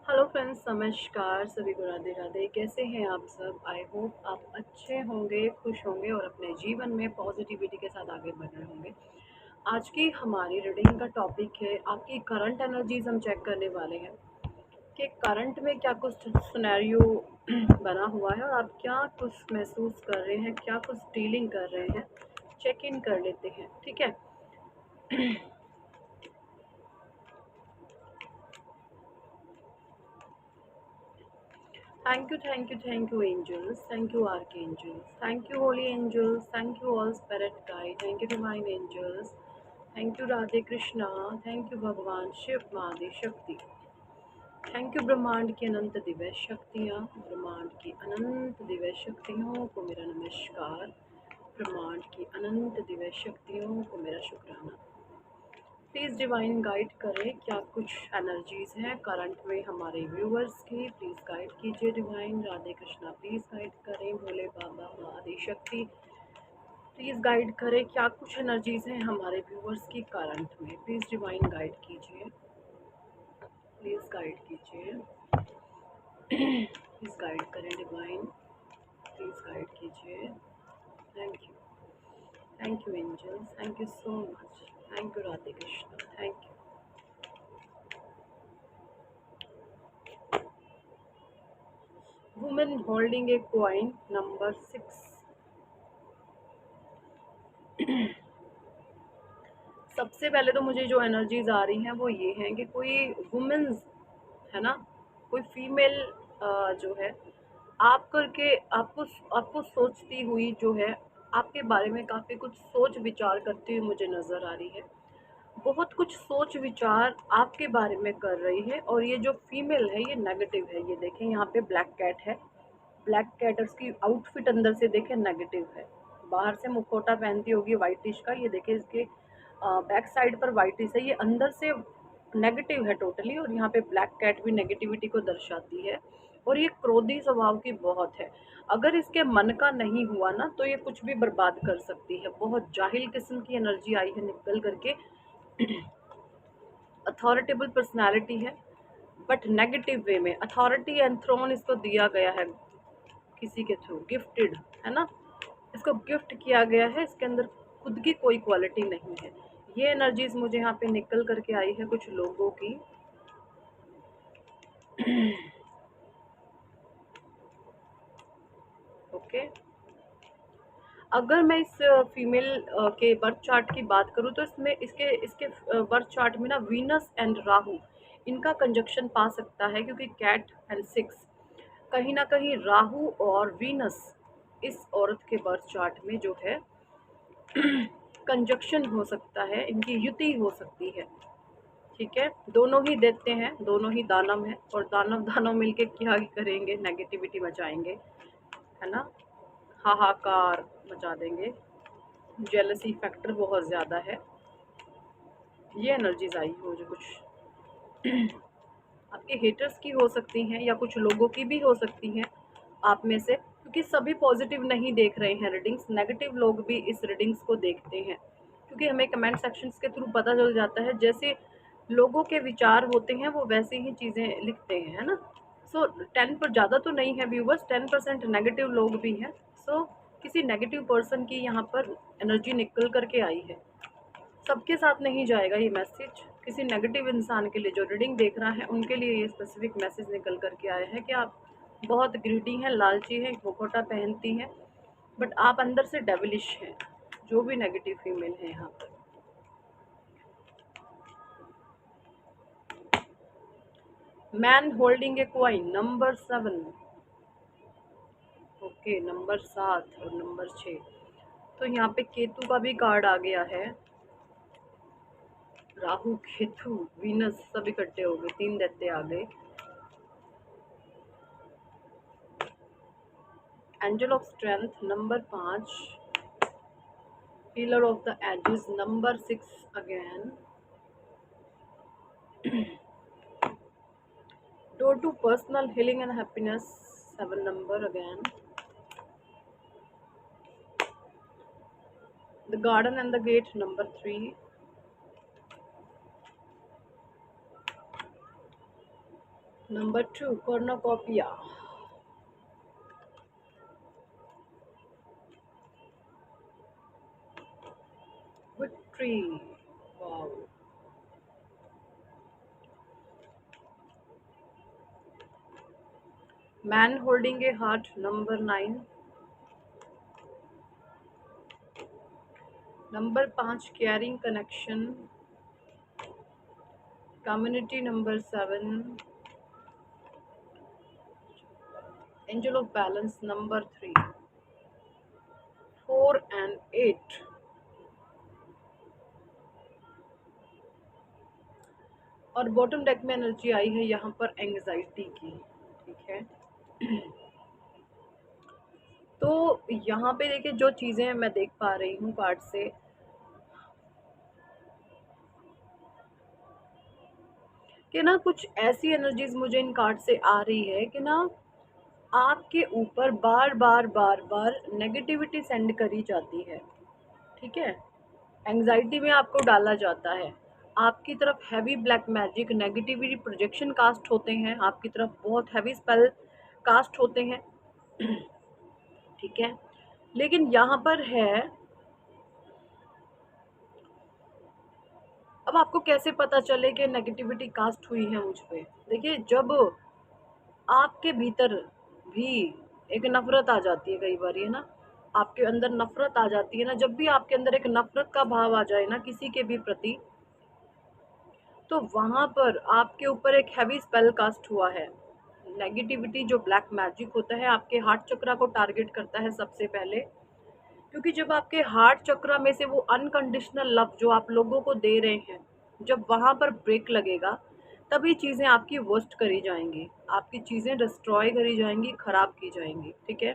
Hello friends, नमस्कार। सभी को राधे राधे। कैसे हैं आप सब? आई होप आप अच्छे होंगे, खुश होंगे और अपने जीवन में पॉजिटिविटी के साथ आगे बढ़ रहे होंगे। आज की हमारी रीडिंग का टॉपिक है, आपकी करंट एनर्जीज हम चेक करने वाले हैं कि करंट में क्या कुछ सिनेरियो बना हुआ है और आप क्या कुछ महसूस कर रहे हैं, क्या कुछ डीलिंग कर रहे हैं। चेक इन कर लेते हैं, ठीक है। Thank you, angels. Thank you, archangels. Thank you, holy angels. Thank you, all spirit guide. Thank you, divine angels. Thank you, Radhe Krishna. Thank you, भगवान शिव, मादे शक्ति। थैंक यू, ब्रह्मांड की अनंत दिव्य शक्तियाँ। ब्रह्मांड की अनंत दिव्य शक्तियों को मेरा नमस्कार। ब्रह्मांड की अनंत दिव्य शक्तियों को मेरा शुक्राना। प्लीज़ डिवाइन गाइड करें, क्या कुछ एनर्जीज हैं करंट में हमारे व्यूअर्स की। प्लीज़ गाइड कीजिए divine. Radhe Krishna please guide करें। भोले बाबा, महाआदि शक्ति प्लीज़ गाइड करें, क्या कुछ एनर्जीज हैं हमारे व्यूअर्स की करंट में। प्लीज़ डिवाइन गाइड कीजिए, प्लीज़ गाइड कीजिए। प्लीज़ गाइड करें डिवाइन, प्लीज़ गाइड कीजिए। Thank you angels, thank you so much. Thank you Radhe Krishna, thank you. Women holding a coin number 6। सबसे पहले तो मुझे जो एनर्जीज आ रही हैं वो ये हैं कि कोई वुमेन्स है ना, कोई फीमेल जो है आप करके आपको आपको सोचती हुई जो है, आपके बारे में काफ़ी कुछ सोच विचार करती हुई मुझे नज़र आ रही है। बहुत कुछ सोच विचार आपके बारे में कर रही है। और ये जो फीमेल है ये नेगेटिव है। ये देखें, यहाँ पे ब्लैक कैट है। ब्लैक कैट, उसकी आउटफिट अंदर से देखें नेगेटिव है। बाहर से मुखौटा पहनती होगी वाइटिश का, ये देखें इसके बैक साइड पर वाइटिश है, ये अंदर से नेगेटिव है टोटली। और यहाँ पे ब्लैक कैट भी नेगेटिविटी को दर्शाती है। और ये क्रोधी स्वभाव की बहुत है। अगर इसके मन का नहीं हुआ ना तो ये कुछ भी बर्बाद कर सकती है। बहुत जाहिल किस्म की एनर्जी आई है निकल करके। अथॉरिटेबल पर्सनालिटी है, बट नेगेटिव वे में। अथॉरिटी एंड थ्रोन इसको दिया गया है किसी के थ्रू, गिफ्टेड है ना, इसको गिफ्ट किया गया है। इसके अंदर खुद की कोई क्वालिटी नहीं है। ये एनर्जीज मुझे यहाँ पे निकल करके आई है कुछ लोगों की। ओके, अगर मैं इस फीमेल के बर्थ चार्ट की बात करूँ तो इसमें इसके इसके बर्थ चार्ट में ना वीनस एंड राहु इनका कंजक्शन पा सकता है, क्योंकि कैट एंड 6 कहीं ना कहीं राहु और वीनस इस औरत के बर्थ चार्ट में जो है कंजक्शन हो सकता है, इनकी युति हो सकती है। ठीक है, दोनों ही देते हैं, दोनों ही दानव हैं। और दानव दानव मिलके क्या करेंगे, नेगेटिविटी मचाएंगे, है ना, हाहाकार मचा देंगे। जेलसी फैक्टर बहुत ज़्यादा है। ये एनर्जीज आई हो जो कुछ आपके हेटर्स की हो सकती हैं या कुछ लोगों की भी हो सकती हैं आप में से, क्योंकि सभी पॉजिटिव नहीं देख रहे हैं रीडिंग्स। नेगेटिव लोग भी इस रीडिंग्स को देखते हैं, क्योंकि हमें कमेंट सेक्शंस के थ्रू पता चल जाता है जैसे लोगों के विचार होते हैं वो वैसे ही चीज़ें लिखते हैं, है ना। सो 10 पर ज़्यादा तो नहीं है व्यूवर्स, 10% नेगेटिव लोग भी हैं। सो किसी नेगेटिव पर्सन की यहाँ पर एनर्जी निकल करके आई है। सबके साथ नहीं जाएगा ये मैसेज। किसी नेगेटिव इंसान के लिए जो रीडिंग देख रहा है उनके लिए ये स्पेसिफिक मैसेज निकल करके आया है कि आप बहुत ग्रीडी हैं, लालची हैं, मुखौटा पहनती हैं, बट आप अंदर से डेविलिश हैं। जो भी नेगेटिव फीमेल है यहाँ पर। मैन होल्डिंग ए क्वाइन नंबर 7। ओके, नंबर 7 और नंबर 6। तो यहाँ पे केतु का भी कार्ड आ गया है। राहु, केतु, वीनस सब इकट्ठे हो गए, 3 दैत्य आ गए। Angel of strength number 5। Healer of the Edges number 6 again. Door to personal healing and happiness 7 number again. The garden and the gate number 3. Number 2 cornucopia. Victory. Wow. Man holding a heart number 9। Number 5 caring connection. Community number 7। Angel of balance number 3। 4 and 8। और bottom deck में energy आई है यहाँ पर anxiety की। ठीक है। तो यहाँ पे देखिए जो चीज़ें मैं देख पा रही हूँ कार्ड से, कि ना कुछ ऐसी एनर्जीज मुझे इन कार्ड से आ रही है कि ना आपके ऊपर बार बार बार बार नेगेटिविटी सेंड करी जाती है। ठीक है। एंग्जाइटी में आपको डाला जाता है। आपकी तरफ heavy black magic negativity projection cast होते हैं, आपकी तरफ बहुत हैवी स्पेल कास्ट होते हैं। ठीक है। लेकिन यहाँ पर है, अब आपको कैसे पता चले कि नेगेटिविटी कास्ट हुई है मुझ पे। देखिए जब आपके भीतर भी एक नफरत आ जाती है, कई बार है ना, आपके अंदर नफरत आ जाती है ना, जब भी आपके अंदर एक नफरत का भाव आ जाए ना किसी के भी प्रति, तो वहां पर आपके ऊपर एक हैवी स्पेल कास्ट हुआ है। नेगेटिविटी जो ब्लैक मैजिक होता है आपके हार्ट चक्रा को टारगेट करता है सबसे पहले, क्योंकि जब आपके हार्ट चक्रा में से वो अनकंडीशनल लव जो आप लोगों को दे रहे हैं, जब वहां पर ब्रेक लगेगा, तभी चीजें आपकी वर्स्ट करी जाएंगी, आपकी चीजें डिस्ट्रॉय करी जाएंगी, खराब की जाएंगी। ठीक है।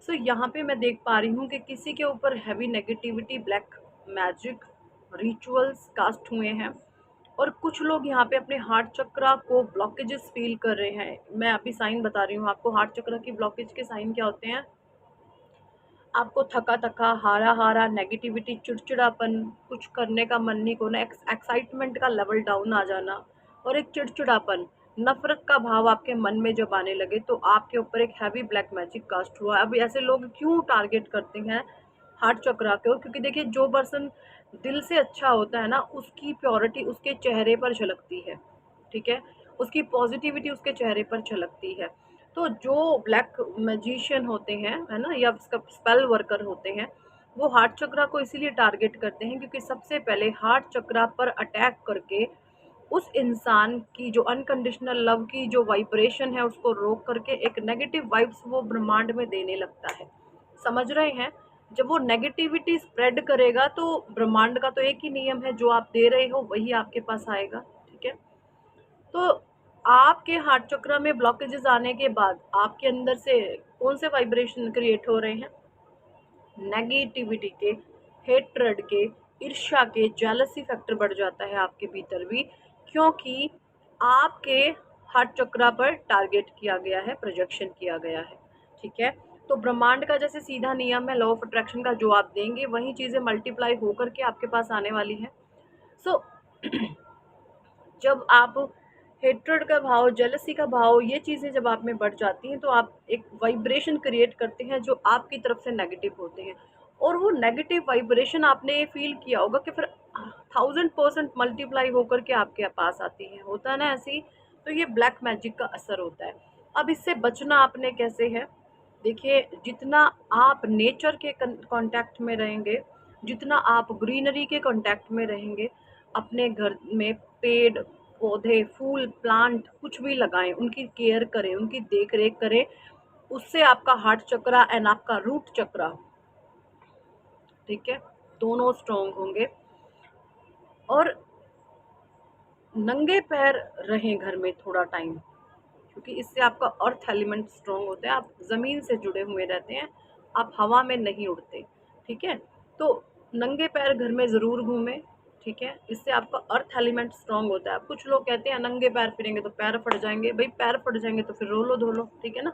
सो यहाँ पे मैं देख पा रही हूँ कि किसी के ऊपर heavy negativity black magic rituals cast हुए हैं, और कुछ लोग यहाँ पे अपने हार्ट चक्रा को ब्लॉकेजेस फील कर रहे हैं। मैं अभी साइन बता रही हूँ आपको, हार्ट चक्रा की ब्लॉकेज के साइन क्या होते हैं। आपको थका थका, हारा हारा, नेगेटिविटी, चिड़चिड़ापन, कुछ करने का मन नहीं होना, एक्साइटमेंट का लेवल डाउन आ जाना, और एक चिड़चिड़ापन, नफरत का भाव आपके मन में जब आने लगे, तो आपके ऊपर एक हैवी ब्लैक मैजिक कास्ट हुआ। अब ऐसे लोग क्यों टारगेट करते हैं हार्ट चक्रा को, क्योंकि देखिए जो पर्सन दिल से अच्छा होता है ना, उसकी प्योरिटी उसके चेहरे पर झलकती है। ठीक है। उसकी पॉजिटिविटी उसके चेहरे पर झलकती है। तो जो ब्लैक मैजिशियन होते हैं, है ना, या स्पेल वर्कर होते हैं, वो हार्ट चक्रा को इसीलिए टारगेट करते हैं क्योंकि सबसे पहले हार्ट चक्रा पर अटैक करके उस इंसान की जो अनकंडीशनल लव की जो वाइब्रेशन है उसको रोक करके एक नेगेटिव वाइब्स वो ब्रह्मांड में देने लगता है। समझ रहे हैं। जब वो नेगेटिविटी स्प्रेड करेगा तो ब्रह्मांड का तो एक ही नियम है, जो आप दे रहे हो वही आपके पास आएगा। ठीक है। तो आपके हार्ट चक्र में ब्लॉकेजेस आने के बाद आपके अंदर से कौन से वाइब्रेशन क्रिएट हो रहे हैं, नेगेटिविटी के, हेट्रेड के, ईर्ष्या के, जेलसी फैक्टर बढ़ जाता है आपके भीतर भी, क्योंकि आपके हार्ट चक्रा पर टारगेट किया गया है, प्रोजेक्शन किया गया है। ठीक है। तो ब्रह्मांड का जैसे सीधा नियम है, लॉ ऑफ अट्रैक्शन का, जो आप देंगे वही चीजें मल्टीप्लाई होकर के आपके पास आने वाली हैं। सो जब आप हेट्रेड का भाव, जेलसी का भाव, ये चीज़ें जब आप में बढ़ जाती हैं, तो आप एक वाइब्रेशन क्रिएट करते हैं जो आपकी तरफ से नेगेटिव होते हैं, और वो नेगेटिव वाइब्रेशन आपने फील किया होगा कि फिर 1000% मल्टीप्लाई होकर के आपके पास आती है, होता है ना ऐसे ही। तो ये ब्लैक मैजिक का असर होता है। अब इससे बचना आपने कैसे है, देखिए जितना आप नेचर के कांटेक्ट में रहेंगे, जितना आप ग्रीनरी के कांटेक्ट में रहेंगे, अपने घर में पेड़ पौधे फूल प्लांट कुछ भी लगाएं, उनकी केयर करें, उनकी देख रेख करें, उससे आपका हार्ट चक्रा एंड आपका रूट चक्रा, ठीक है, दोनों स्ट्रॉन्ग होंगे। और नंगे पैर रहें घर में थोड़ा टाइम, क्योंकि इससे आपका अर्थ एलिमेंट स्ट्रॉन्ग होता है, आप ज़मीन से जुड़े हुए रहते हैं, आप हवा में नहीं उड़ते। ठीक है। तो नंगे पैर घर में ज़रूर घूमें। ठीक है। इससे आपका अर्थ एलिमेंट स्ट्रॉन्ग होता है। कुछ लोग कहते हैं नंगे पैर फिरेंगे तो पैर फट जाएंगे, भाई पैर फट जाएंगे तो फिर रो लो धो लो। ठीक है ना।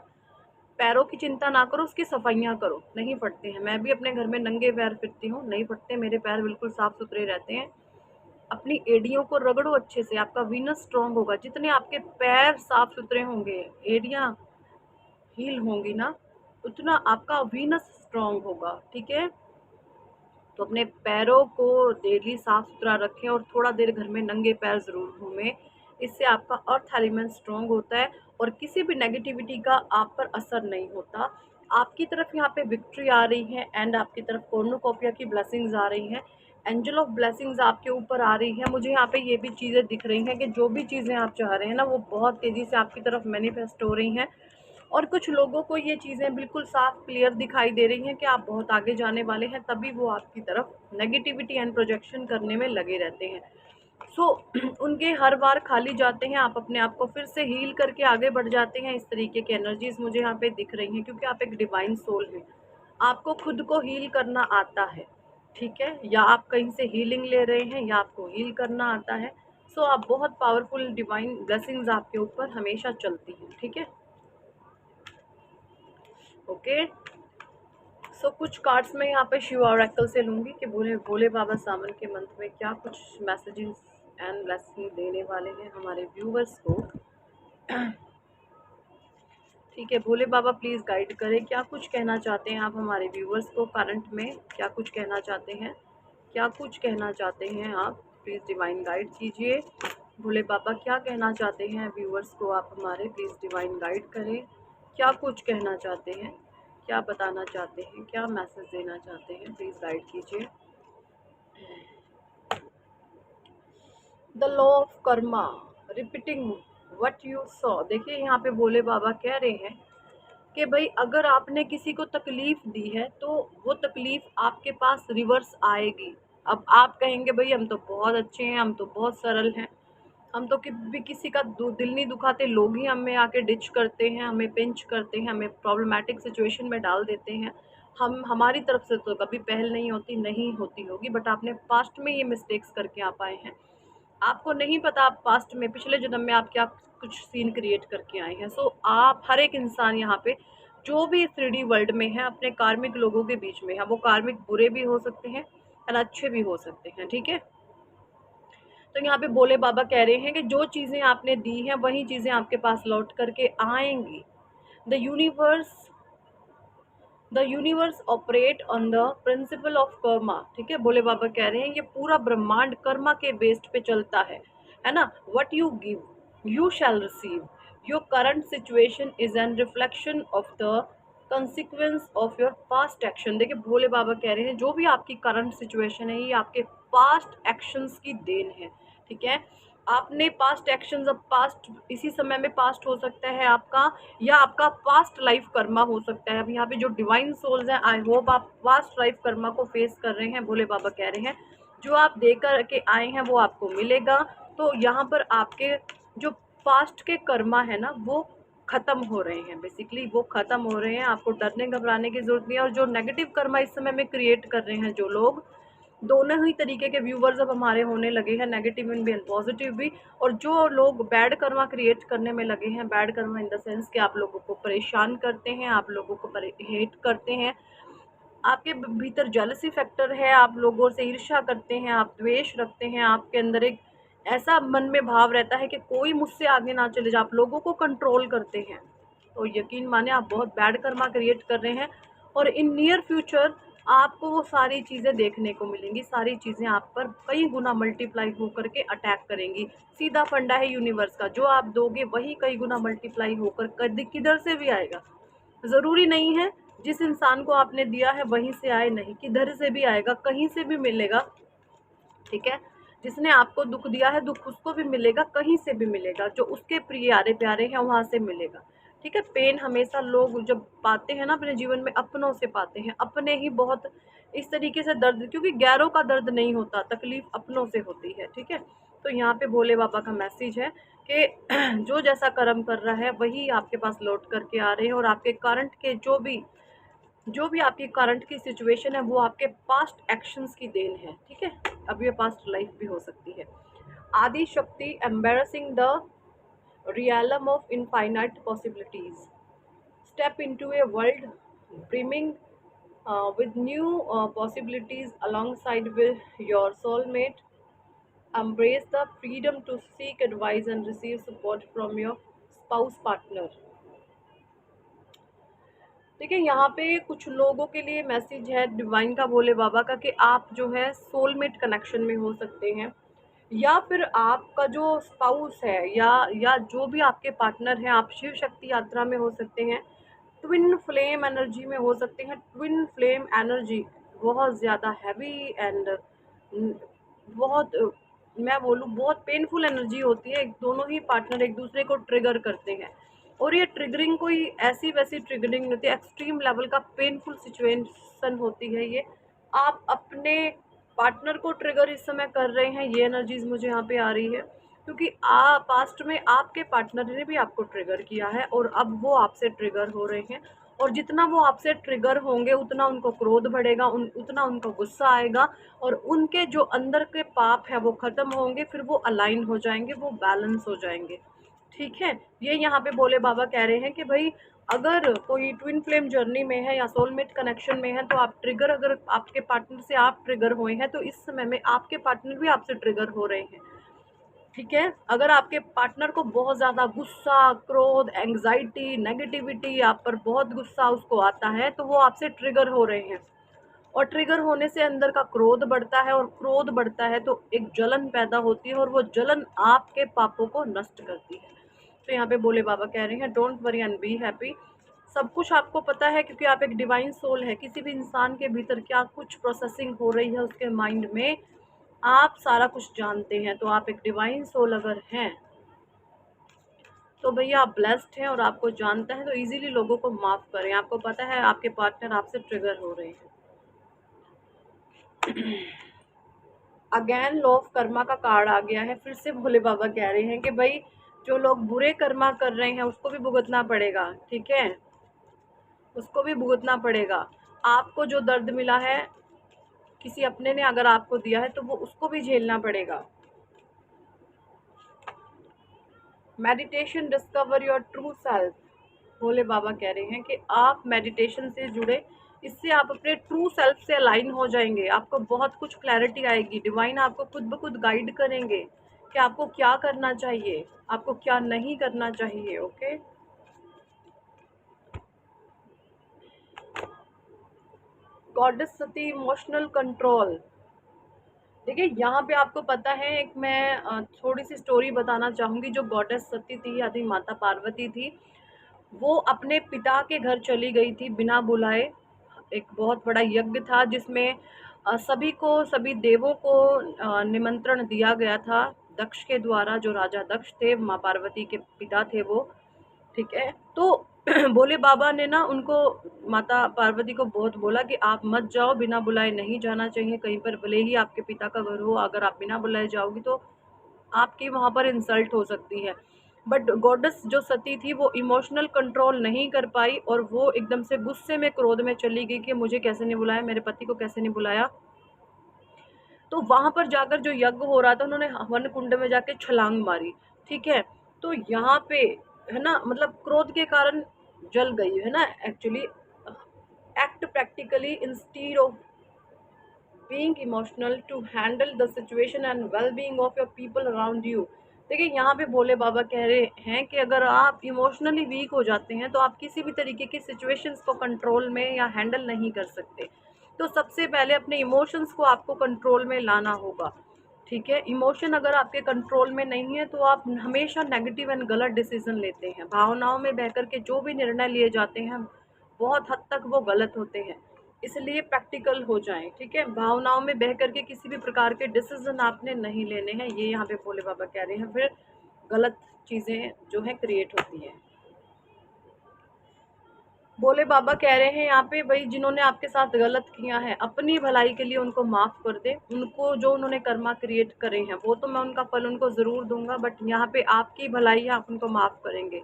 पैरों की चिंता ना करो, उसकी सफाइयाँ करो, नहीं फटते हैं। मैं भी अपने घर में नंगे पैर फिरती हूँ, नहीं फटते, मेरे पैर बिल्कुल साफ सुथरे रहते हैं। अपनी एड़ियों को रगड़ो अच्छे से, आपका वीनस स्ट्रांग होगा। जितने आपके पैर साफ सुथरे होंगे, एड़ियाँ हील होंगी ना, उतना आपका वीनस स्ट्रांग होगा। ठीक है, तो अपने पैरों को डेली साफ सुथरा रखें और थोड़ा देर घर में नंगे पैर ज़रूर घूमें। इससे आपका अर्थ एलिमेंट स्ट्रांग होता है और किसी भी नेगेटिविटी का आप पर असर नहीं होता। आपकी तरफ यहाँ पे विक्ट्री आ रही है एंड आपकी तरफ कॉर्नुकोपिया की ब्लेसिंग्स आ रही हैं, एंजल ऑफ ब्लेसिंग्स आपके ऊपर आ रही है। मुझे यहाँ पे ये भी चीज़ें दिख रही हैं कि जो भी चीज़ें आप चाह रहे हैं ना, वो बहुत तेज़ी से आपकी तरफ मैनिफेस्ट हो रही हैं। और कुछ लोगों को ये चीज़ें बिल्कुल साफ क्लियर दिखाई दे रही हैं कि आप बहुत आगे जाने वाले हैं, तभी वो आपकी तरफ नेगेटिविटी एंड प्रोजेक्शन करने में लगे रहते हैं। सो उनके हर बार खाली जाते हैं, आप अपने आप को फिर से हील करके आगे बढ़ जाते हैं। इस तरीके की एनर्जीज मुझे यहाँ पे दिख रही हैं, क्योंकि आप एक डिवाइन सोल हैं, आपको खुद को हील करना आता है। ठीक है, या आप कहीं से हीलिंग ले रहे हैं या आपको हील करना आता है। सो आप बहुत पावरफुल, डिवाइन ब्लेसिंग्स आपके ऊपर हमेशा चलती हैं। ठीक है, ओके। सो कुछ कार्ड्स मैं यहाँ पे शिव ऑरेकल से लूँगी कि भोले भोले बाबा सावन के मंथ में क्या कुछ मैसेजेस एंड ब्लेसिंग देने वाले हैं हमारे व्यूवर्स को। ठीक है, भोले बाबा प्लीज़ गाइड करें, क्या कुछ कहना चाहते हैं आप हमारे व्यूवर्स को करंट में, क्या कुछ कहना चाहते हैं, क्या कुछ कहना चाहते हैं आप, प्लीज़ डिवाइन गाइड कीजिए। भोले बाबा क्या कहना चाहते हैं व्यूवर्स को आप हमारे, प्लीज़ डिवाइन गाइड करें। क्या कुछ कहना चाहते हैं, क्या बताना चाहते हैं, क्या मैसेज देना चाहते हैं, प्लीज़ गाइड कीजिए। The law of Karma, repeating what you saw. देखिए यहाँ पे भोले बाबा कह रहे हैं कि भाई अगर आपने किसी को तकलीफ दी है तो वो तकलीफ आपके पास रिवर्स आएगी। अब आप कहेंगे भाई हम तो बहुत अच्छे हैं, हम तो बहुत सरल हैं, हम तो भी किसी का दिल नहीं दुखाते, लोग ही हमें आके डिच करते हैं, हमें पिंच करते हैं, हमें प्रॉब्लमैटिक सिचुएशन में डाल देते हैं। हम हमारी तरफ से तो कभी पहल नहीं होती, नहीं होती होगी, बट आपने पास्ट में ये मिस्टेक्स करके आप आए हैं। आपको नहीं पता आप पास्ट में पिछले जन्म में आप क्या कुछ सीन क्रिएट करके आए हैं। सो आप हर एक इंसान यहाँ पे जो भी 3D वर्ल्ड में है अपने कार्मिक लोगों के बीच में है, वो कार्मिक बुरे भी हो सकते हैं और अच्छे भी हो सकते हैं। ठीक है, तो यहाँ पे भोले बाबा कह रहे हैं कि जो चीज़ें आपने दी हैं वही चीज़ें आपके पास लौट करके आएंगी। The universe the universe operate on the principle of Karma. ठीक है, भोले बाबा कह रहे हैं ये पूरा ब्रह्मांड कर्मा के बेस्ड पे चलता है ना। What you give you shall receive, your current situation is an reflection of the consequence of your past action. देखिए भोले बाबा कह रहे हैं जो भी आपकी करंट सिचुएशन है ये आपके पास्ट एक्शंस की देन है। ठीक है, आपने पास्ट एक्शंस, अब पास्ट इसी समय में पास्ट हो सकता है आपका, या आपका पास्ट लाइफ कर्मा हो सकता है। अब यहाँ पे जो डिवाइन सोल्स हैं, आई होप आप पास्ट लाइफ कर्मा को फेस कर रहे हैं। भोले बाबा कह रहे हैं जो आप दे कर के आए हैं वो आपको मिलेगा। तो यहाँ पर आपके जो पास्ट के कर्मा है ना वो ख़त्म हो रहे हैं, बेसिकली वो ख़त्म हो रहे हैं, आपको डरने घबराने की ज़रूरत नहीं है। और जो नेगेटिव कर्मा इस समय में क्रिएट कर रहे हैं जो लोग, दोनों ही तरीके के व्यूवर्स अब हमारे होने लगे हैं, नेगेटिव भी एंड पॉजिटिव भी। और जो लोग बैड कर्मा क्रिएट करने में लगे हैं, bad Karma in the sense कि आप लोगों को परेशान करते हैं, आप लोगों को हेट करते हैं, आपके भीतर जेलसी फैक्टर है, आप लोगों से ईर्ष्या करते हैं, आप द्वेष रखते हैं, आपके अंदर एक ऐसा मन में भाव रहता है कि कोई मुझसे आगे ना चले जाए, आप लोगों को कंट्रोल करते हैं, तो यकीन माने आप बहुत बैड कर्मा क्रिएट कर रहे हैं। और इन नियर फ्यूचर आपको वो सारी चीज़ें देखने को मिलेंगी, सारी चीज़ें आप पर कई गुना मल्टीप्लाई होकर के अटैक करेंगी। सीधा फंडा है यूनिवर्स का, जो आप दोगे वही कई गुना मल्टीप्लाई होकर किधर से भी आएगा। ज़रूरी नहीं है जिस इंसान को आपने दिया है वहीं से आए, नहीं, किधर से भी आएगा, कहीं से भी मिलेगा। ठीक है, जिसने आपको दुख दिया है दुख उसको भी मिलेगा, कहीं से भी मिलेगा, जो उसके प्यारे प्यारे हैं वहाँ से मिलेगा। ठीक है, पेन हमेशा लोग जब पाते हैं ना अपने जीवन में अपनों से पाते हैं, अपने ही बहुत इस तरीके से दर्द, क्योंकि गैरों का दर्द नहीं होता, तकलीफ अपनों से होती है। ठीक है, तो यहाँ पे भोले बाबा का मैसेज है कि जो जैसा कर्म कर रहा है वही आपके पास लौट करके आ रहे हैं, और आपके करंट के जो भी आपकी करंट की सिचुएशन है वो आपके पास्ट एक्शंस की देन है। ठीक है, अब ये पास्ट लाइफ भी हो सकती है। आदि शक्ति embarrassing the realm of infinite possibilities, step into a world brimming with new possibilities alongside with your soulmate, embrace the freedom to seek advice and receive support from your spouse partner। देखिए यहाँ पे कुछ लोगों के लिए message है divine का, भोले बाबा का, कि आप जो है सोलमेट कनेक्शन में हो सकते हैं, या फिर आपका जो स्पाउस है या जो भी आपके पार्टनर हैं, आप शिव शक्ति यात्रा में हो सकते हैं, ट्विन फ्लेम एनर्जी में हो सकते हैं। ट्विन फ्लेम एनर्जी बहुत ज़्यादा हैवी एंड बहुत मैं बोलूँ बहुत पेनफुल एनर्जी होती है। दोनों ही पार्टनर एक दूसरे को ट्रिगर करते हैं, और ये ट्रिगरिंग कोई ऐसी वैसी ट्रिगरिंग नहीं होती, एक्सट्रीम लेवल का पेनफुल सिचुएशन होती है ये। आप अपने पार्टनर को ट्रिगर इस समय कर रहे हैं, ये एनर्जीज मुझे यहाँ पे आ रही है, क्योंकि पास्ट में आपके पार्टनर ने भी आपको ट्रिगर किया है और अब वो आपसे ट्रिगर हो रहे हैं, और जितना वो आपसे ट्रिगर होंगे उतना उनको क्रोध बढ़ेगा, उतना उनको गुस्सा आएगा, और उनके जो अंदर के पाप है वो ख़त्म होंगे, फिर वो अलाइन हो जाएंगे, वो बैलेंस हो जाएंगे। ठीक है, ये यहाँ पे भोले बाबा कह रहे हैं कि भाई अगर कोई ट्विन फ्लेम जर्नी में है या सोलमेट कनेक्शन में है, तो आप ट्रिगर, अगर आपके पार्टनर से आप ट्रिगर हुए हैं तो इस समय में आपके पार्टनर भी आपसे ट्रिगर हो रहे हैं। ठीक है, अगर आपके पार्टनर को बहुत ज़्यादा गुस्सा, क्रोध, एंग्जाइटी, नेगेटिविटी, आप पर बहुत गुस्सा उसको आता है, तो वो आपसे ट्रिगर हो रहे हैं, और ट्रिगर होने से अंदर का क्रोध बढ़ता है, और क्रोध बढ़ता है तो एक जलन पैदा होती है, और वो जलन आपके पापों को नष्ट करती है। तो यहाँ पे भोले बाबा कह रहे हैं don't worry and be happy. सब कुछ आपको पता है, क्योंकि आप एक डिवाइन सोल है। किसी भी इंसान के भीतर क्या कुछ प्रोसेसिंग हो रही है उसके माइंड में, आप सारा कुछ जानते हैं। तो आप एक डिवाइन सोल अगर हैं तो भैया आप ब्लेस्ड हैं, और आपको जानता है तो इजीली लोगों को माफ़ करें। आपको पता है आपके पार्टनर आपसे ट्रिगर हो रहे हैं। अगेन लॉ ऑफ कर्मा का कार्ड आ गया है। फिर से भोले बाबा कह रहे हैं कि भाई जो लोग बुरे कर्मा कर रहे हैं उसको भी भुगतना पड़ेगा। ठीक है, उसको भी भुगतना पड़ेगा। आपको जो दर्द मिला है किसी अपने ने अगर आपको दिया है तो वो उसको भी झेलना पड़ेगा। Meditation discover your true self. Bhole Baba कह रहे हैं कि आप मेडिटेशन से जुड़े, इससे आप अपने ट्रू सेल्फ से अलाइन हो जाएंगे। आपको बहुत कुछ क्लैरिटी आएगी। डिवाइन आपको खुद ब खुद गाइड करेंगे कि आपको क्या करना चाहिए, आपको क्या नहीं करना चाहिए। ओके, गॉडेस सती इमोशनल कंट्रोल। देखिए यहाँ पे आपको पता है, एक मैं थोड़ी सी स्टोरी बताना चाहूँगी। जो गॉडेस सती थी आदि माता पार्वती थी, वो अपने पिता के घर चली गई थी बिना बुलाए। एक बहुत बड़ा यज्ञ था जिसमें सभी को, सभी देवों को निमंत्रण दिया गया था दक्ष के द्वारा। जो राजा दक्ष थे, माँ पार्वती के पिता थे वो। ठीक है, तो भोले बाबा ने ना उनको, माता पार्वती को बहुत बोला कि आप मत जाओ, बिना बुलाए नहीं जाना चाहिए कहीं पर, भले ही आपके पिता का घर हो। अगर आप बिना बुलाए जाओगी तो आपकी वहाँ पर इंसल्ट हो सकती है। बट गॉडेस जो सती थी वो इमोशनल कंट्रोल नहीं कर पाई, और वो एकदम से गुस्से में, क्रोध में चली गई कि मुझे कैसे नहीं बुलाया, मेरे पति को कैसे नहीं बुलाया। तो वहाँ पर जाकर जो यज्ञ हो रहा था, उन्होंने वन कुंड में जाके छलांग मारी। ठीक है, तो यहाँ पे है ना, मतलब क्रोध के कारण जल गई है ना actually. Act practically instead of being emotional to handle the situation and well being of your people around you. देखिए यहाँ पे भोले बाबा कह रहे हैं कि अगर आप इमोशनली वीक हो जाते हैं तो आप किसी भी तरीके की सिचुएशंस को कंट्रोल में या हैंडल नहीं कर सकते। तो सबसे पहले अपने इमोशंस को आपको कंट्रोल में लाना होगा। ठीक है, इमोशन अगर आपके कंट्रोल में नहीं है तो आप हमेशा नेगेटिव एंड गलत डिसीजन लेते हैं। भावनाओं में बहकर के जो भी निर्णय लिए जाते हैं बहुत हद तक वो गलत होते हैं। इसलिए प्रैक्टिकल हो जाएं। ठीक है, भावनाओं में बह करके किसी भी प्रकार के डिसीजन आपने नहीं लेने हैं, ये यहाँ पे भोले बाबा कह रहे हैं। फिर गलत चीज़ें जो है क्रिएट होती हैं। भोले बाबा कह रहे हैं यहाँ पे, भाई जिन्होंने आपके साथ गलत किया है अपनी भलाई के लिए उनको माफ़ कर दे। उनको जो उन्होंने कर्मा क्रिएट करे हैं वो तो मैं उनका फल उनको ज़रूर दूंगा, बट यहाँ पे आपकी भलाई है, आप उनको माफ़ करेंगे।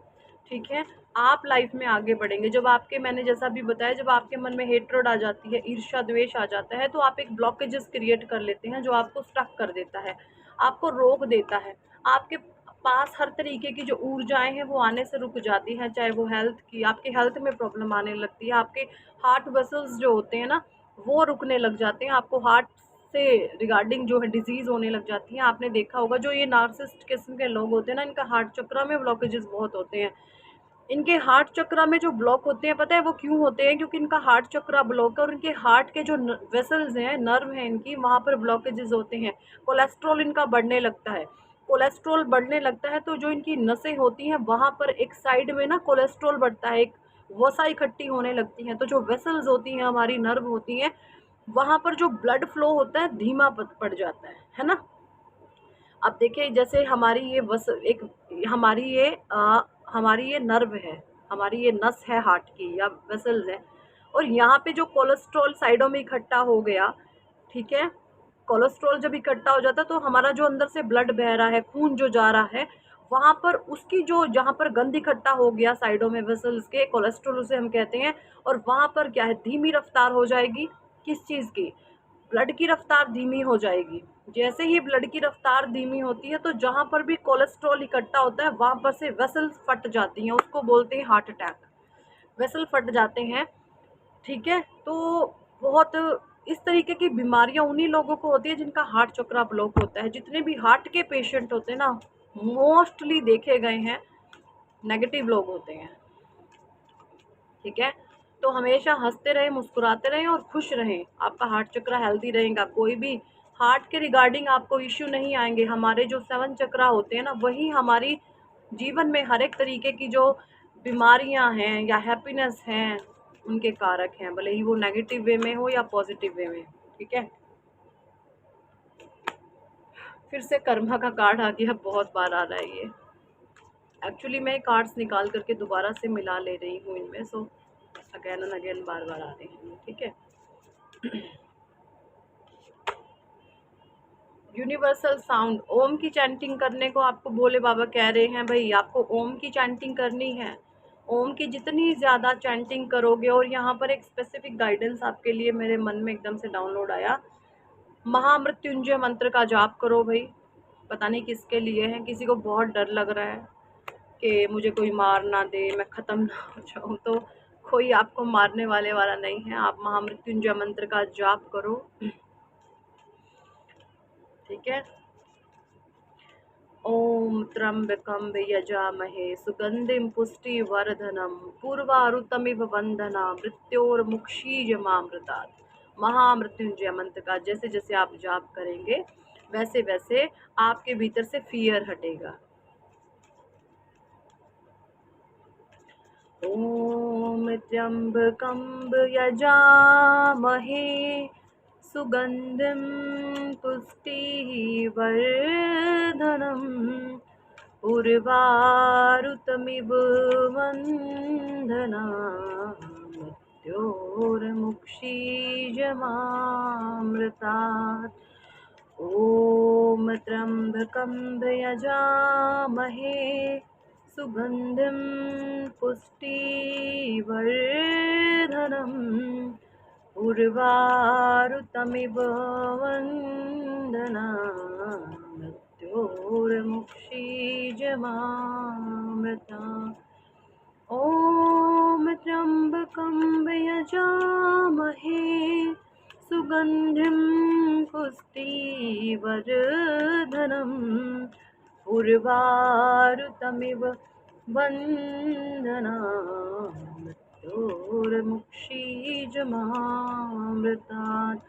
ठीक है, आप लाइफ में आगे बढ़ेंगे। जब आपके, मैंने जैसा भी बताया, जब आपके मन में हेट्रेड आ जाती है, ईर्ष्या द्वेष आ जाता है, तो आप एक ब्लॉकेजेस क्रिएट कर लेते हैं जो आपको स्टक कर देता है, आपको रोक देता है। आपके पास हर तरीके की जो ऊर्जाएं हैं वो आने से रुक जाती हैं। चाहे वो हेल्थ की, आपके हेल्थ में प्रॉब्लम आने लगती है, आपके हार्ट वेसल्स जो होते हैं ना वो रुकने लग जाते हैं, आपको हार्ट से रिगार्डिंग जो है डिजीज़ होने लग जाती हैं। आपने देखा होगा जो ये नार्सिसिस्ट किस्म के लोग होते हैं ना, इनका हार्ट चक्र में ब्लॉकेजेस बहुत होते हैं। इनके हार्ट चक्र में जो ब्लॉक होते हैं, पता है वो क्यों होते हैं? क्योंकि इनका हार्ट चक्र ब्लॉक है और इनके हार्ट के जो वेसल्स हैं, नर्व हैं इनकी, वहाँ पर ब्लॉकेजेस होते हैं। कोलेस्ट्रॉल इनका बढ़ने लगता है। कोलेस्ट्रॉल बढ़ने लगता है तो जो इनकी नसें होती हैं वहाँ पर एक साइड में ना कोलेस्ट्रॉल बढ़ता है, एक वसा इकट्ठी होने लगती हैं। तो जो वेसल्स होती हैं, हमारी नर्व होती हैं, वहाँ पर जो ब्लड फ्लो होता है धीमा पड़ जाता है ना? अब देखिए जैसे हमारी ये वस एक हमारी ये हमारी ये नर्व है, हमारी ये नस है हार्ट की या वेसल्स है, और यहाँ पे जो कोलेस्ट्रॉल साइडों में इकट्ठा हो गया, ठीक है? कोलेस्ट्रॉल जब इकट्ठा हो जाता है तो हमारा जो अंदर से ब्लड बह रहा है, खून जो जा रहा है, वहाँ पर उसकी जो जहाँ पर गंद इकट्ठा हो गया साइडों में वेसल्स के, कोलेस्ट्रॉल उसे हम कहते हैं, और वहाँ पर क्या है, धीमी रफ्तार हो जाएगी। किस चीज़ की? ब्लड की रफ्तार धीमी हो जाएगी। जैसे ही ब्लड की रफ्तार धीमी होती है तो जहाँ पर भी कोलेस्ट्रॉल इकट्ठा होता है वहाँ पर से वेसल्स फट जाती हैं, उसको बोलते हैं हार्ट अटैक। वेसल फट जाते हैं, ठीक है? तो बहुत इस तरीके की बीमारियां उन्हीं लोगों को होती है जिनका हार्ट चक्र ब्लॉक होता है। जितने भी हार्ट के पेशेंट होते हैं ना, मोस्टली देखे गए हैं नेगेटिव लोग होते हैं, ठीक है? तो हमेशा हंसते रहें, मुस्कुराते रहें और खुश रहें। आपका हार्ट चक्र हेल्दी रहेगा, कोई भी हार्ट के रिगार्डिंग आपको इश्यू नहीं आएंगे। हमारे जो 7 चक्र होते हैं ना, वही हमारी जीवन में हर एक तरीके की जो बीमारियां हैं या हैप्पीनेस हैं उनके कारक हैं, भले ही वो नेगेटिव वे में हो या पॉजिटिव वे में, ठीक है? फिर से कर्मा का कार्ड आ गया, बहुत बार आ रहा है ये। एक्चुअली मैं कार्ड्स निकाल करके दोबारा से मिला ले रही हूँ इनमें, सो अगेन एंड अगेन बार बार आ रहे हैं, ठीक है? यूनिवर्सल साउंड, ओम की चैंटिंग करने को आपको भोले बाबा कह रहे हैं, भाई आपको ओम की चैंटिंग करनी है। ओम की जितनी ज़्यादा चैंटिंग करोगे, और यहाँ पर एक स्पेसिफिक गाइडेंस आपके लिए मेरे मन में एकदम से डाउनलोड आया, महामृत्युंजय मंत्र का जाप करो भाई। पता नहीं किसके लिए है, किसी को बहुत डर लग रहा है कि मुझे कोई मार ना दे, मैं ख़त्म ना हो जाऊँ, तो कोई आपको मारने वाला नहीं है। आप महामृत्युंजय मंत्र का जाप करो, ठीक है? ओम त्र्यंबकं यजामहे सुगंधिं पुष्टिवर्धनम् उर्वारुकमिव बन्धनान् मृत्योर्मुक्षीयमामृतात्। महामृत्युंजय मंत्र का जैसे जैसे आप जाप करेंगे वैसे वैसे आपके भीतर से फियर हटेगा। ओम त्र्यंबकं यजामहे सुगंधिं पुष्टिवर्धनम् उर्वारुकमिव बन्धनान् मृत्योर्मुक्षीयमामृतात्। ॐ त्र्यंबकं यजामहे सुगंधिं पुष्टिवर्धनम् उर्वारुकमिव बन्धनान् मृत्योर्मुक्षीयमामृतात्। ॐ त्र्यंबकं यजामहे सुगंधिं पुष्टिवर्धनम् उर्वारुकमिव बन्धनान् मृत्योर्मुक्षीयमामृतात्।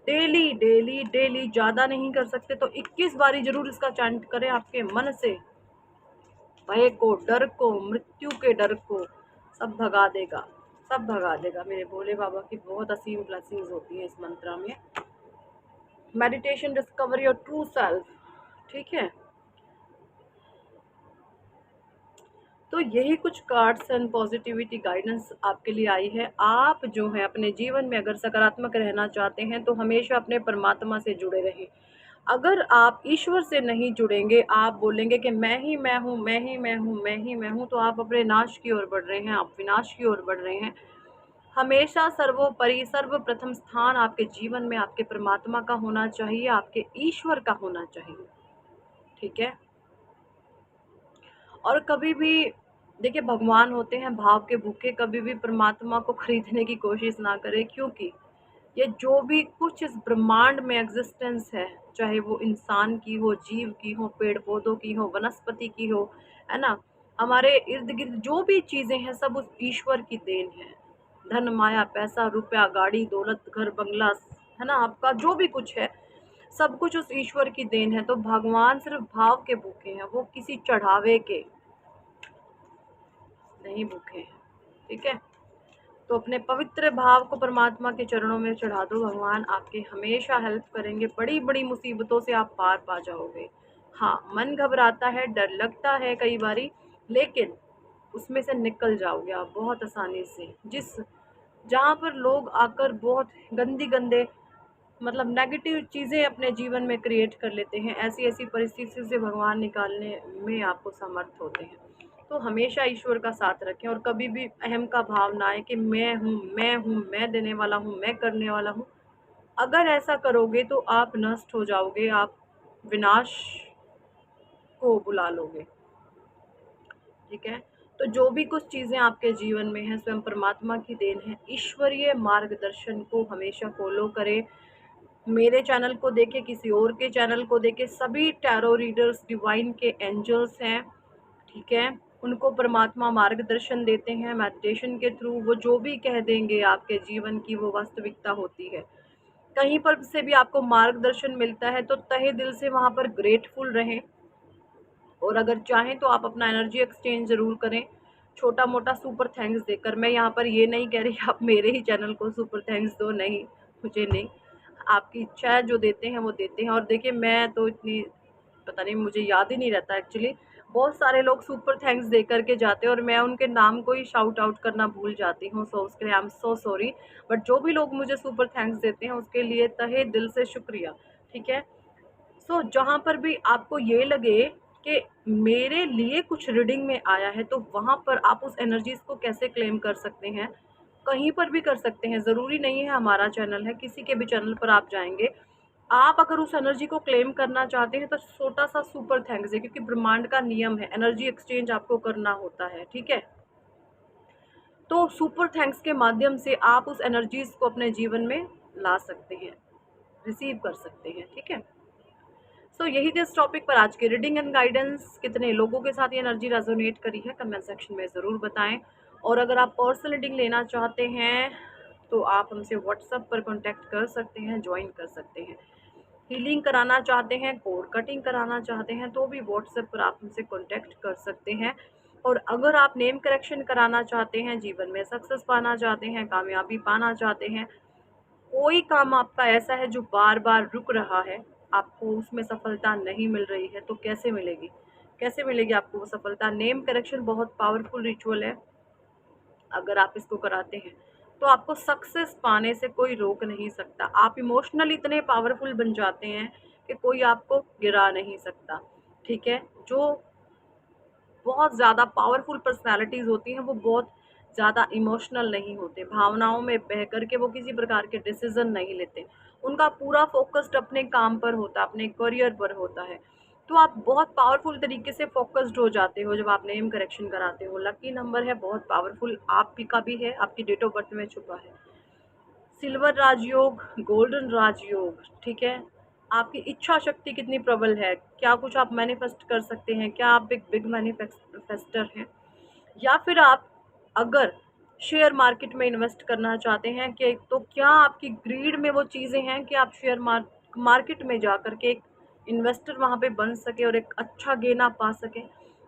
डेली डेली डेली, ज़्यादा नहीं कर सकते तो 21 बारी जरूर इसका चैंट करें आपके मन से। भय को, डर को, मृत्यु के डर को सब भगा देगा, सब भगा देगा। मेरे भोले बाबा की बहुत असीम ब्लेसिंग्स होती हैं इस मंत्र में। Meditation, discover your true self, ठीक है? तो यही कुछ कार्ड्स एंड पॉजिटिविटी गाइडेंस आपके लिए आई है। आप जो है अपने जीवन में अगर सकारात्मक रहना चाहते हैं तो हमेशा अपने परमात्मा से जुड़े रहें। अगर आप ईश्वर से नहीं जुड़ेंगे, आप बोलेंगे कि मैं ही मैं हूँ, मैं ही मैं हूँ, मैं ही मैं हूँ, तो आप अपने नाश की ओर बढ़ रहे हैं, आप विनाश की ओर बढ़ रहे हैं। हमेशा सर्वोपरि, सर्वप्रथम स्थान आपके जीवन में आपके परमात्मा का होना चाहिए, आपके ईश्वर का होना चाहिए, ठीक है? और कभी भी देखिए, भगवान होते हैं भाव के भूखे, कभी भी परमात्मा को खरीदने की कोशिश ना करें, क्योंकि ये जो भी कुछ इस ब्रह्मांड में एग्जिस्टेंस है, चाहे वो इंसान की हो, जीव की हो, पेड़ पौधों की हो, वनस्पति की हो, है ना, हमारे इर्द गिर्द जो भी चीजें हैं सब उस ईश्वर की देन है। धन माया पैसा रुपया गाड़ी दौलत घर बंगला, है ना, आपका जो भी कुछ है सब कुछ उस ईश्वर की देन है। तो भगवान सिर्फ भाव के भूखे हैं, वो किसी चढ़ावे के नहीं भूखे हैं। ठीक है, तो अपने पवित्र भाव को परमात्मा के चरणों में चढ़ा दो, भगवान आपके हमेशा हेल्प करेंगे, बड़ी बड़ी मुसीबतों से आप पार पा जाओगे। हाँ, मन घबराता है, डर लगता है कई बारी, लेकिन उसमें से निकल जाओगे आप बहुत आसानी से। जिस जहाँ पर लोग आकर बहुत गंदी गंदे मतलब नेगेटिव चीज़ें अपने जीवन में क्रिएट कर लेते हैं, ऐसी ऐसी परिस्थिति से भगवान निकालने में आपको समर्थ होते हैं। तो हमेशा ईश्वर का साथ रखें और कभी भी अहम का भाव ना आए कि मैं हूँ, मैं हूँ, मैं देने वाला हूँ, मैं करने वाला हूँ। अगर ऐसा करोगे तो आप नष्ट हो जाओगे, आप विनाश को बुला लोगे। ठीक है, तो जो भी कुछ चीज़ें आपके जीवन में हैं स्वयं परमात्मा की देन है। ईश्वरीय मार्गदर्शन को हमेशा फॉलो करें। मेरे चैनल को देखे, किसी और के चैनल को देखे, सभी टैरो रीडर्स डिवाइन के एंजल्स हैं। ठीक है, उनको परमात्मा मार्गदर्शन देते हैं मेडिटेशन के थ्रू। वो जो भी कह देंगे आपके जीवन की वो वास्तविकता होती है। कहीं पर से भी आपको मार्गदर्शन मिलता है तो तहे दिल से वहाँ पर ग्रेटफुल रहें, और अगर चाहें तो आप अपना एनर्जी एक्सचेंज ज़रूर करें छोटा मोटा सुपर थैंक्स देकर। मैं यहाँ पर ये नहीं कह रही आप मेरे ही चैनल को सुपर थैंक्स दो, नहीं, मुझे नहीं, आपकी इच्छा है, जो देते हैं वो देते हैं। और देखिए मैं तो इतनी, पता नहीं, मुझे याद ही नहीं रहता एक्चुअली। बहुत सारे लोग सुपर थैंक्स दे करके जाते हैं और मैं उनके नाम को ही शाउट आउट करना भूल जाती हूँ, सो उसके लिए I am so sorry. But जो भी लोग मुझे सुपर थैंक्स देते हैं उसके लिए तहे दिल से शुक्रिया। ठीक है, सो जहाँ पर भी आपको ये लगे कि मेरे लिए कुछ रीडिंग में आया है, तो वहाँ पर आप उस एनर्जीज को कैसे क्लेम कर सकते हैं, कहीं पर भी कर सकते हैं, ज़रूरी नहीं है हमारा चैनल है, किसी के भी चैनल पर आप जाएंगे, आप अगर उस एनर्जी को क्लेम करना चाहते हैं तो छोटा सा सुपर थैंक्स है, क्योंकि ब्रह्मांड का नियम है, एनर्जी एक्सचेंज आपको करना होता है। ठीक है, तो सुपर थैंक्स के माध्यम से आप उस एनर्जीज को अपने जीवन में ला सकते हैं, रिसीव कर सकते हैं। ठीक है, सो यही थी इस टॉपिक पर आज की रीडिंग एंड गाइडेंस। कितने लोगों के साथ ये एनर्जी रेजोनेट करी है कमेंट सेक्शन में ज़रूर बताएं। और अगर आप पर्सनल रीडिंग लेना चाहते हैं तो आप हमसे व्हाट्सएप पर कांटेक्ट कर सकते हैं, ज्वाइन कर सकते हैं। हीलिंग कराना चाहते हैं, कोड कटिंग कराना चाहते हैं तो भी व्हाट्सएप पर आप हमसे कांटेक्ट कर सकते हैं। और अगर आप नेम करेक्शन कराना चाहते हैं, जीवन में सक्सेस पाना चाहते हैं, कामयाबी पाना चाहते हैं, कोई काम आपका ऐसा है जो बार बार रुक रहा है, आपको उसमें सफलता नहीं मिल रही है, तो कैसे मिलेगी, कैसे मिलेगी आपको वो सफलता। नेम करेक्शन बहुत पावरफुल रिचुअल है, अगर आप इसको कराते हैं तो आपको सक्सेस पाने से कोई रोक नहीं सकता। आप इमोशनली इतने पावरफुल बन जाते हैं कि कोई आपको गिरा नहीं सकता। ठीक है, जो बहुत ज़्यादा पावरफुल पर्सनालिटीज़ होती हैं वो बहुत ज़्यादा इमोशनल नहीं होते, भावनाओं में बह कर के वो किसी प्रकार के डिसीजन नहीं लेते, उनका पूरा फोकस्ड अपने काम पर होता है, अपने करियर पर होता है। तो आप बहुत पावरफुल तरीके से फोकस्ड हो जाते हो जब आप नेम करेक्शन कराते हो। लकी नंबर है बहुत पावरफुल, आप भी का भी है, आपकी डेट ऑफ बर्थ में छुपा है। सिल्वर राजयोग, गोल्डन राजयोग। ठीक है, आपकी इच्छा शक्ति कितनी प्रबल है, क्या कुछ आप मैनिफेस्ट कर सकते हैं, क्या आप एक बिग मैनिफेस्टर हैं, या फिर आप अगर शेयर मार्केट में इन्वेस्ट करना चाहते हैं कि तो क्या आपकी ग्रीड में वो चीज़ें हैं कि आप शेयर मार्केट में जा कर के एक इन्वेस्टर वहाँ पे बन सके और एक अच्छा गेन आप पा सकें।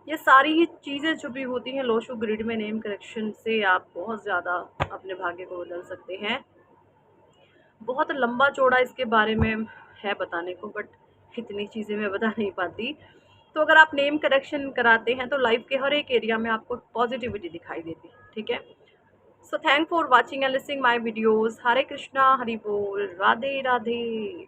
ये सारी ही चीज़ें छुपी होती हैं लोशो ग्रिड में। नेम करेक्शन से आप बहुत ज़्यादा अपने भाग्य को बदल सकते हैं। बहुत लंबा चौड़ा इसके बारे में है बताने को, बट इतनी चीज़ें मैं बता नहीं पाती। तो अगर आप नेम करेक्शन कराते हैं तो लाइफ के हर एक एरिया में आपको पॉजिटिविटी दिखाई देती है। ठीक है, so thank for watching and listening my videos. Hare Krishna, Hari बोल, राधे राधे।